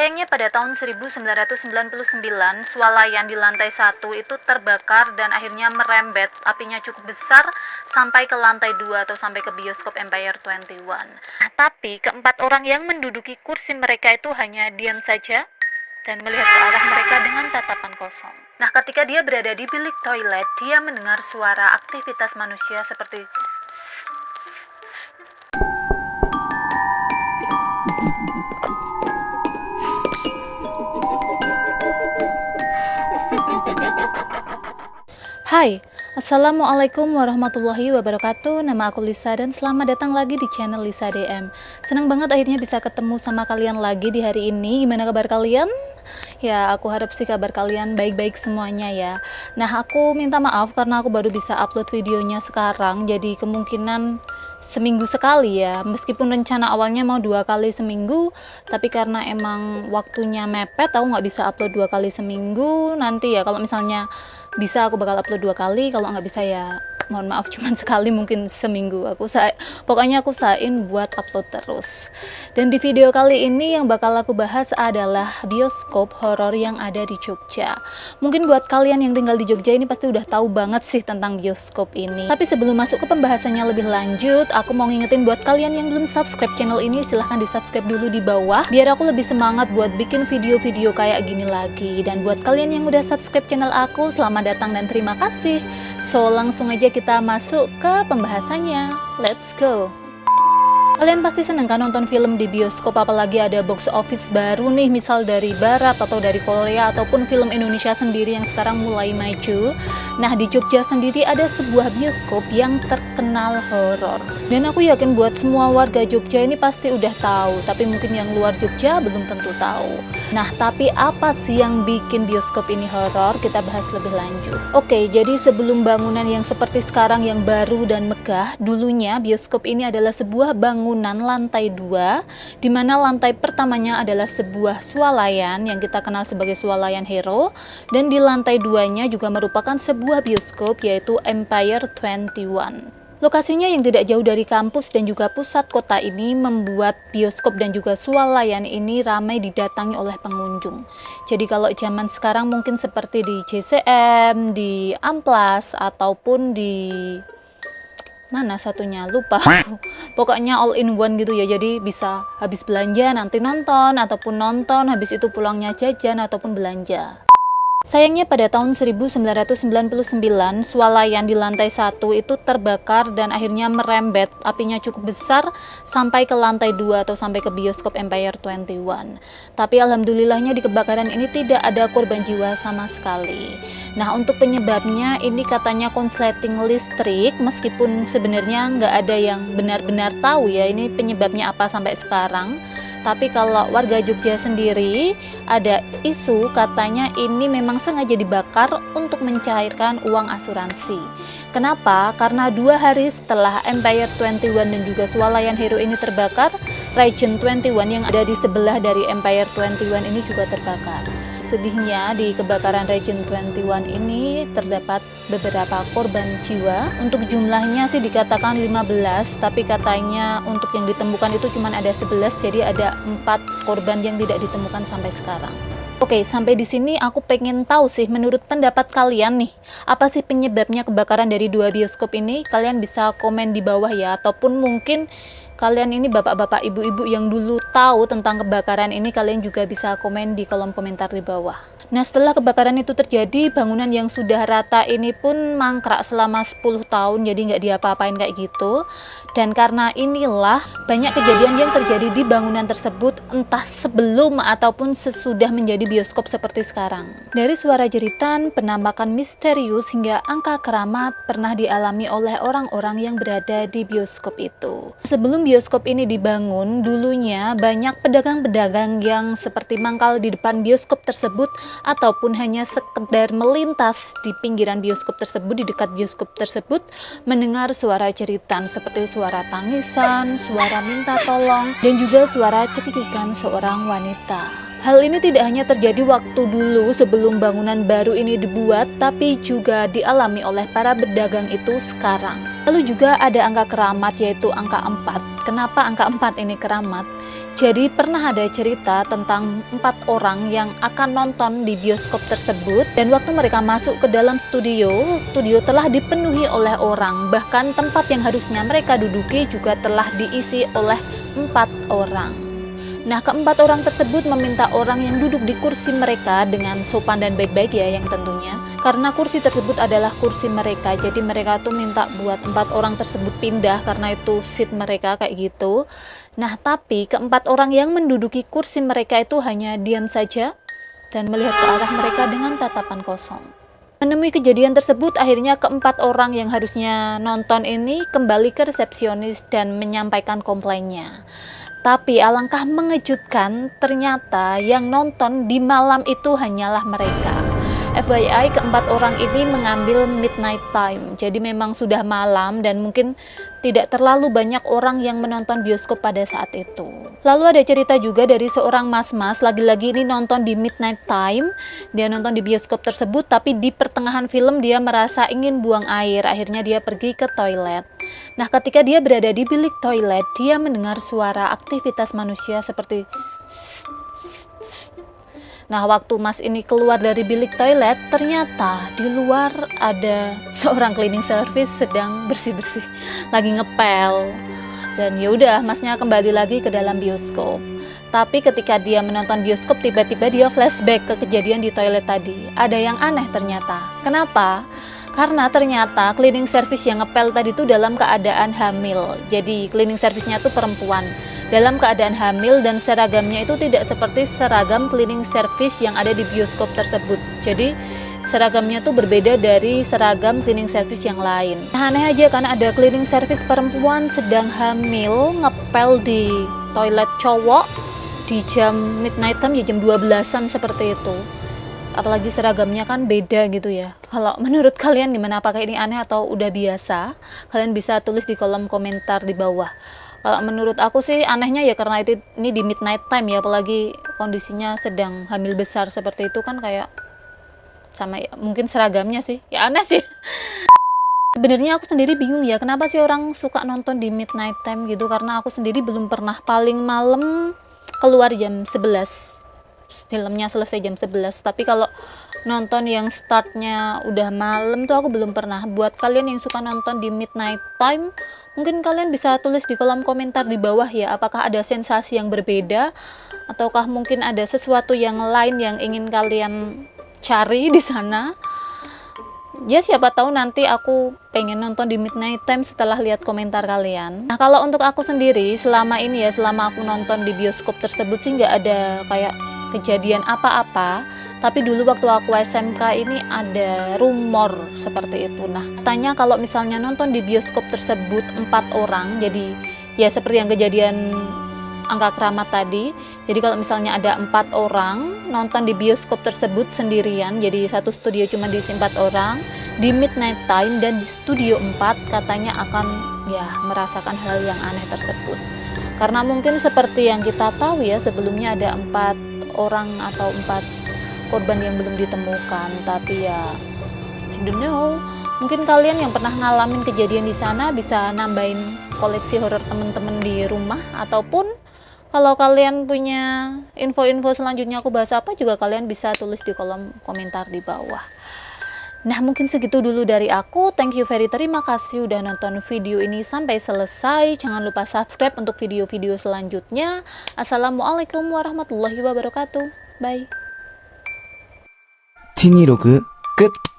Sayangnya pada tahun 1999, swalayan di lantai 1 itu terbakar dan akhirnya merembet, apinya cukup besar sampai ke lantai 2 atau sampai ke bioskop Empire 21. Tapi keempat orang yang menduduki kursi mereka itu hanya diam saja dan melihat ke arah mereka dengan tatapan kosong. Nah, ketika dia berada di bilik toilet, dia mendengar suara aktivitas manusia seperti Hai, Assalamualaikum warahmatullahi wabarakatuh. Nama aku Lisa dan selamat datang lagi di channel Lisa DM. Senang banget akhirnya bisa ketemu sama kalian lagi di hari ini. Gimana kabar kalian? Ya, aku harap sih kabar kalian baik-baik semuanya ya. Nah, aku minta maaf karena aku baru bisa upload videonya sekarang. Jadi kemungkinan seminggu sekali ya. Meskipun rencana awalnya mau 2 kali seminggu, tapi karena emang waktunya mepet, aku nggak bisa upload 2 kali seminggu. Nanti ya kalau misalnya bisa aku bakal upload 2 kali, kalau nggak bisa ya mohon maaf cuman sekali, mungkin seminggu. Pokoknya aku usahain buat upload terus. Dan di video kali ini yang bakal aku bahas adalah bioskop horor yang ada di Jogja. Mungkin buat kalian yang tinggal di Jogja ini pasti udah tahu banget sih tentang bioskop ini. Tapi sebelum masuk ke pembahasannya lebih lanjut, aku mau ngingetin buat kalian yang belum subscribe channel ini, silahkan di subscribe dulu di bawah biar aku lebih semangat buat bikin video-video kayak gini lagi. Dan buat kalian yang udah subscribe channel aku, selamat datang dan terima kasih. So, langsung aja kita masuk ke pembahasannya. Let's go! Kalian pasti seneng kan nonton film di bioskop, apalagi ada box office baru nih, misal dari barat atau dari Korea ataupun film Indonesia sendiri yang sekarang mulai maju. Nah, di Jogja sendiri ada sebuah bioskop yang terkenal horor. Dan aku yakin buat semua warga Jogja ini pasti udah tahu, tapi mungkin yang luar Jogja belum tentu tahu. Nah, tapi apa sih yang bikin bioskop ini horor? Kita bahas lebih lanjut. Oke, jadi sebelum bangunan yang seperti sekarang yang baru dan megah, dulunya bioskop ini adalah sebuah bangunan lantai 2, di mana lantai pertamanya adalah sebuah swalayan yang kita kenal sebagai Swalayan Hero, dan di lantai 2-nya juga merupakan sebuah bioskop yaitu Empire 21. Lokasinya yang tidak jauh dari kampus dan juga pusat kota ini membuat bioskop dan juga swalayan ini ramai didatangi oleh pengunjung. Jadi kalau zaman sekarang mungkin seperti di JCM, di Amplas, ataupun di mana satunya lupa, pokoknya all in one gitu ya. Jadi bisa habis belanja nanti nonton, ataupun nonton habis itu pulangnya jajan ataupun belanja. Sayangnya pada tahun 1999, swalayan di lantai 1 itu terbakar dan akhirnya merembet, apinya cukup besar sampai ke lantai 2 atau sampai ke bioskop Empire 21. Tapi alhamdulillahnya di kebakaran ini tidak ada korban jiwa sama sekali. Nah, untuk penyebabnya ini katanya konsleting listrik, meskipun sebenarnya nggak ada yang benar-benar tahu ya ini penyebabnya apa sampai sekarang. Tapi kalau warga Jogja sendiri ada isu katanya ini memang sengaja dibakar untuk mencairkan uang asuransi. Kenapa? Karena 2 hari setelah Empire 21 dan juga Swalayan Hero ini terbakar, Regent 21 yang ada di sebelah dari Empire 21 ini juga terbakar. Sedihnya di kebakaran Regent 21 ini terdapat beberapa korban jiwa. Untuk jumlahnya sih dikatakan 15, tapi katanya untuk yang ditemukan itu cuma ada 11, jadi ada 4 korban yang tidak ditemukan sampai sekarang. Oke, sampai di sini aku pengen tahu sih menurut pendapat kalian nih, apa sih penyebabnya kebakaran dari 2 bioskop ini? Kalian bisa komen di bawah ya, ataupun mungkin kalian ini bapak-bapak, ibu-ibu yang dulu tahu tentang kebakaran ini, kalian juga bisa komen di kolom komentar di bawah. Nah, setelah kebakaran itu terjadi, bangunan yang sudah rata ini pun mangkrak selama 10 tahun, jadi nggak diapa-apain kayak gitu. Dan karena inilah banyak kejadian yang terjadi di bangunan tersebut, entah sebelum ataupun sesudah menjadi bioskop seperti sekarang. Dari suara jeritan, penampakan misterius, hingga angka keramat pernah dialami oleh orang-orang yang berada di bioskop itu. Sebelum bioskop ini dibangun, dulunya banyak pedagang-pedagang yang seperti mangkal di depan bioskop tersebut ataupun hanya sekedar melintas di pinggiran bioskop tersebut, di dekat bioskop tersebut, mendengar suara jeritan seperti suara tangisan, suara minta tolong, dan juga suara cekikikan seorang wanita. Hal ini tidak hanya terjadi waktu dulu sebelum bangunan baru ini dibuat, tapi juga dialami oleh para pedagang itu sekarang. Lalu juga ada angka keramat yaitu angka 4. Kenapa angka 4 ini keramat? Jadi pernah ada cerita tentang 4 orang yang akan nonton di bioskop tersebut, dan waktu mereka masuk ke dalam studio telah dipenuhi oleh orang. Bahkan tempat yang harusnya mereka duduki juga telah diisi oleh 4 orang. Nah, keempat orang tersebut meminta orang yang duduk di kursi mereka dengan sopan dan baik-baik ya, yang tentunya. Karena kursi tersebut adalah kursi mereka, jadi mereka tuh minta buat 4 orang tersebut pindah karena itu seat mereka kayak gitu. Nah, tapi keempat orang yang menduduki kursi mereka itu hanya diam saja dan melihat ke arah mereka dengan tatapan kosong. Menemui kejadian tersebut, akhirnya keempat orang yang harusnya nonton ini kembali ke resepsionis dan menyampaikan komplainnya. Tapi alangkah mengejutkan, ternyata yang nonton di malam itu hanyalah mereka. FYI, keempat orang ini mengambil midnight time. Jadi memang sudah malam dan mungkin tidak terlalu banyak orang yang menonton bioskop pada saat itu. Lalu ada cerita juga dari seorang mas-mas, lagi-lagi ini nonton di midnight time. Dia nonton di bioskop tersebut, tapi di pertengahan film dia merasa ingin buang air. Akhirnya dia pergi ke toilet. Nah, ketika dia berada di bilik toilet, dia mendengar suara aktivitas manusia seperti Nah, waktu mas ini keluar dari bilik toilet, ternyata di luar ada seorang cleaning service sedang bersih-bersih, lagi ngepel. Dan ya udah, masnya kembali lagi ke dalam bioskop. Tapi ketika dia menonton bioskop, tiba-tiba dia flashback ke kejadian di toilet tadi. Ada yang aneh ternyata. Kenapa? Karena ternyata cleaning service yang ngepel tadi itu dalam keadaan hamil. Jadi cleaning service-nya tuh perempuan dalam keadaan hamil, dan seragamnya itu tidak seperti seragam cleaning service yang ada di bioskop tersebut. Jadi seragamnya tuh berbeda dari seragam cleaning service yang lain. Nah, aneh aja karena ada cleaning service perempuan sedang hamil ngepel di toilet cowok di jam midnight time, ya jam 12-an seperti itu. Apalagi seragamnya kan beda gitu ya. Kalau menurut kalian gimana? Apakah ini aneh atau udah biasa? Kalian bisa tulis di kolom komentar di bawah. Kalau menurut aku sih anehnya ya karena ini di midnight time ya, apalagi kondisinya sedang hamil besar seperti itu kan, kayak sama ya, mungkin seragamnya sih. Ya aneh sih. Sebenarnya aku sendiri bingung ya, kenapa sih orang suka nonton di midnight time gitu, karena aku sendiri belum pernah. Paling malam keluar jam 11. Filmnya selesai jam 11. Tapi kalau nonton yang startnya udah malam tuh aku belum pernah. Buat kalian yang suka nonton di midnight time, mungkin kalian bisa tulis di kolom komentar di bawah ya, apakah ada sensasi yang berbeda ataukah mungkin ada sesuatu yang lain yang ingin kalian cari di sana. Ya siapa tahu nanti aku pengen nonton di midnight time setelah lihat komentar kalian. Nah, kalau untuk aku sendiri selama ini ya, selama aku nonton di bioskop tersebut sih nggak ada kayak kejadian apa-apa. Tapi dulu waktu aku SMK ini ada rumor seperti itu. Nah, katanya kalau misalnya nonton di bioskop tersebut 4 orang, jadi ya seperti yang kejadian angka keramat tadi. Jadi kalau misalnya ada 4 orang nonton di bioskop tersebut sendirian, jadi satu studio cuma diisi 4 orang di midnight time, dan di studio 4 katanya akan ya merasakan hal yang aneh tersebut. Karena mungkin seperti yang kita tahu ya, sebelumnya ada 4 orang atau 4 korban yang belum ditemukan. Tapi ya I don't know, mungkin kalian yang pernah ngalamin kejadian di sana bisa nambahin koleksi horor temen-temen di rumah, ataupun kalau kalian punya info-info selanjutnya aku bahas apa juga, kalian bisa tulis di kolom komentar di bawah. Nah, mungkin segitu dulu dari aku. Thank you terima kasih udah nonton video ini sampai selesai. Jangan lupa subscribe untuk video-video selanjutnya. Assalamualaikum warahmatullahi wabarakatuh. Bye. T26 끝.